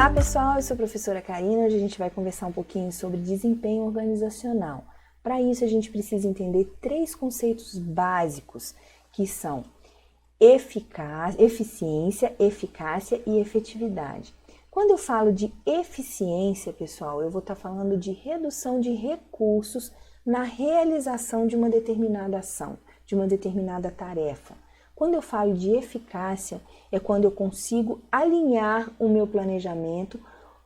Olá pessoal, eu sou a professora Karina. Hoje a gente vai conversar um pouquinho sobre desempenho organizacional. Para isso a gente precisa entender 3 conceitos básicos que são eficiência, eficácia e efetividade. Quando eu falo de eficiência, pessoal, eu vou estar falando de redução de recursos na realização de uma determinada ação, de uma determinada tarefa. Quando eu falo de eficácia, é quando eu consigo alinhar o meu planejamento,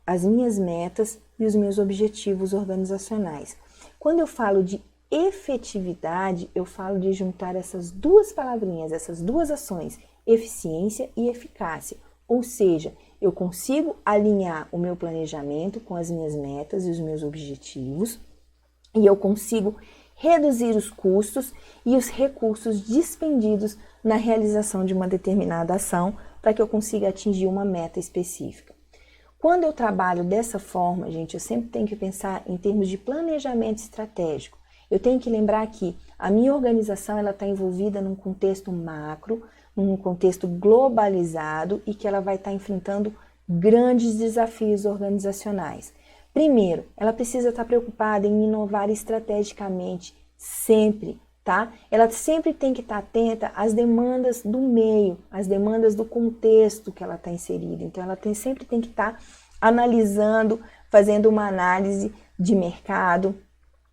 as minhas metas e os meus objetivos organizacionais. Quando eu falo de efetividade, eu falo de juntar essas 2 palavrinhas, essas 2 ações, eficiência e eficácia. Ou seja, eu consigo alinhar o meu planejamento com as minhas metas e os meus objetivos e eu consigo reduzir os custos e os recursos dispendidos na realização de uma determinada ação para que eu consiga atingir uma meta específica. Quando eu trabalho dessa forma, gente, eu sempre tenho que pensar em termos de planejamento estratégico. Eu tenho que lembrar que a minha organização está envolvida num contexto macro, num contexto globalizado e que ela vai estar enfrentando grandes desafios organizacionais. Primeiro, ela precisa estar preocupada em inovar estrategicamente, sempre, tá? Ela sempre tem que estar atenta às demandas do meio, às demandas do contexto que ela está inserida. Então, ela sempre tem que estar analisando, fazendo uma análise de mercado,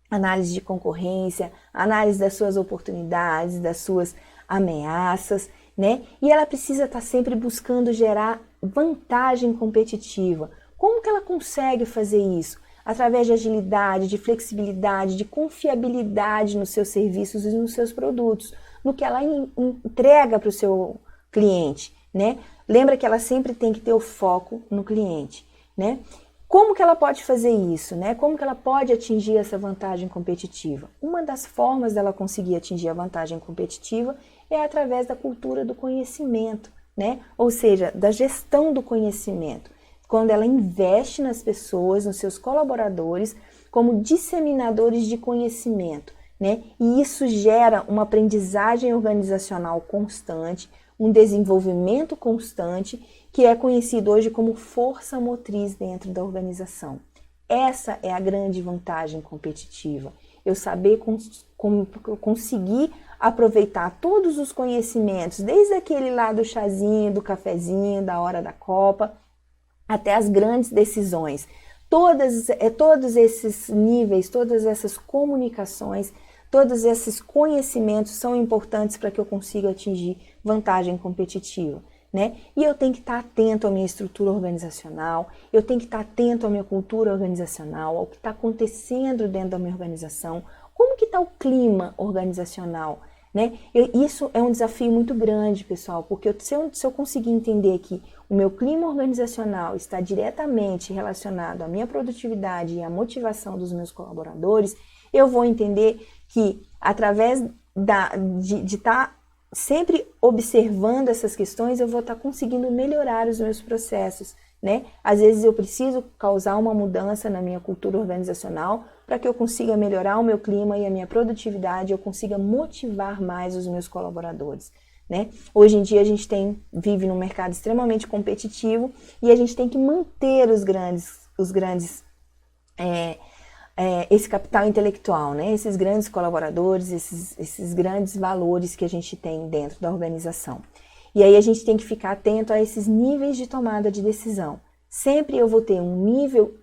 análise de concorrência, análise das suas oportunidades, das suas ameaças, né? E ela precisa estar sempre buscando gerar vantagem competitiva. Como que ela consegue fazer isso? Através de agilidade, de flexibilidade, de confiabilidade nos seus serviços e nos seus produtos, no que ela entrega para o seu cliente, né? Lembra que ela sempre tem que ter o foco no cliente, né? Como que ela pode fazer isso, né? Como que ela pode atingir essa vantagem competitiva? Uma das formas dela conseguir atingir a vantagem competitiva é através da cultura do conhecimento, né? Ou seja, da gestão do conhecimento. Quando ela investe nas pessoas, nos seus colaboradores, como disseminadores de conhecimento, né? E isso gera uma aprendizagem organizacional constante, um desenvolvimento constante, que é conhecido hoje como força motriz dentro da organização. Essa é a grande vantagem competitiva. Eu saber conseguir aproveitar todos os conhecimentos, desde aquele lá do chazinho, do cafezinho, da hora da copa, até as grandes decisões. Todos esses níveis, todas essas comunicações, todos esses conhecimentos são importantes para que eu consiga atingir vantagem competitiva, né? E eu tenho que estar atento à minha estrutura organizacional, eu tenho que estar atento à minha cultura organizacional, ao que está acontecendo dentro da minha organização, como que está o clima organizacional, né? Isso é um desafio muito grande, pessoal, porque se eu conseguir entender que o meu clima organizacional está diretamente relacionado à minha produtividade e à motivação dos meus colaboradores, eu vou entender que através de estar sempre observando essas questões, eu vou estar conseguindo melhorar os meus processos, né? Às vezes eu preciso causar uma mudança na minha cultura organizacional para que eu consiga melhorar o meu clima e a minha produtividade, eu consiga motivar mais os meus colaboradores, né? Hoje em dia a gente vive num mercado extremamente competitivo e a gente tem que manter esse capital intelectual, né? Esses grandes colaboradores, esses grandes valores que a gente tem dentro da organização. E aí a gente tem que ficar atento a esses níveis de tomada de decisão. Sempre eu vou ter um nível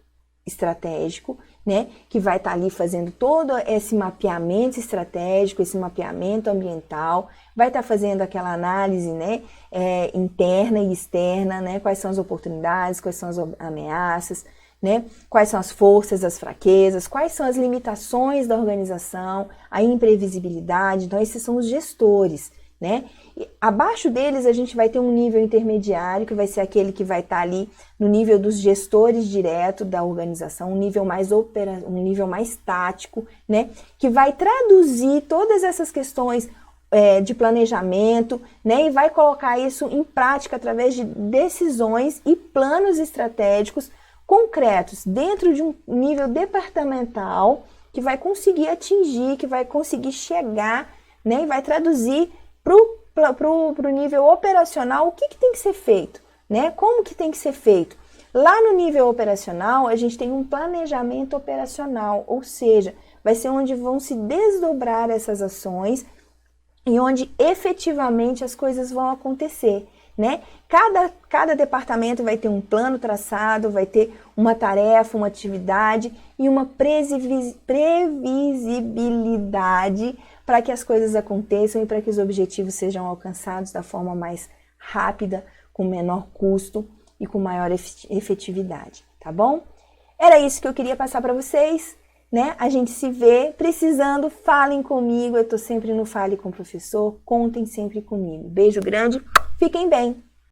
estratégico, né, que vai estar ali fazendo todo esse mapeamento estratégico, esse mapeamento ambiental, vai estar fazendo aquela análise, né, interna e externa, né, quais são as oportunidades, quais são as ameaças, né, quais são as forças, as fraquezas, quais são as limitações da organização, a imprevisibilidade. Então esses são os gestores, né? E abaixo deles a gente vai ter um nível intermediário, que vai ser aquele que vai estar ali no nível dos gestores direto da organização, um nível mais tático, né? Que vai traduzir todas essas questões de planejamento, né? E vai colocar isso em prática através de decisões e planos estratégicos concretos dentro de um nível departamental que vai conseguir atingir, que vai conseguir chegar, né? E vai traduzir para o nível operacional o que tem que ser feito, né? Como que tem que ser feito? Lá no nível operacional, a gente tem um planejamento operacional, ou seja, vai ser onde vão se desdobrar essas ações e onde efetivamente as coisas vão acontecer, né? Cada departamento vai ter um plano traçado, vai ter uma tarefa, uma atividade e uma previsibilidade para que as coisas aconteçam e para que os objetivos sejam alcançados da forma mais rápida, com menor custo e com maior efetividade, tá bom? Era isso que eu queria passar para vocês, né? A gente se vê, precisando, falem comigo, eu tô sempre no Fale com o Professor, contem sempre comigo. Beijo grande, fiquem bem!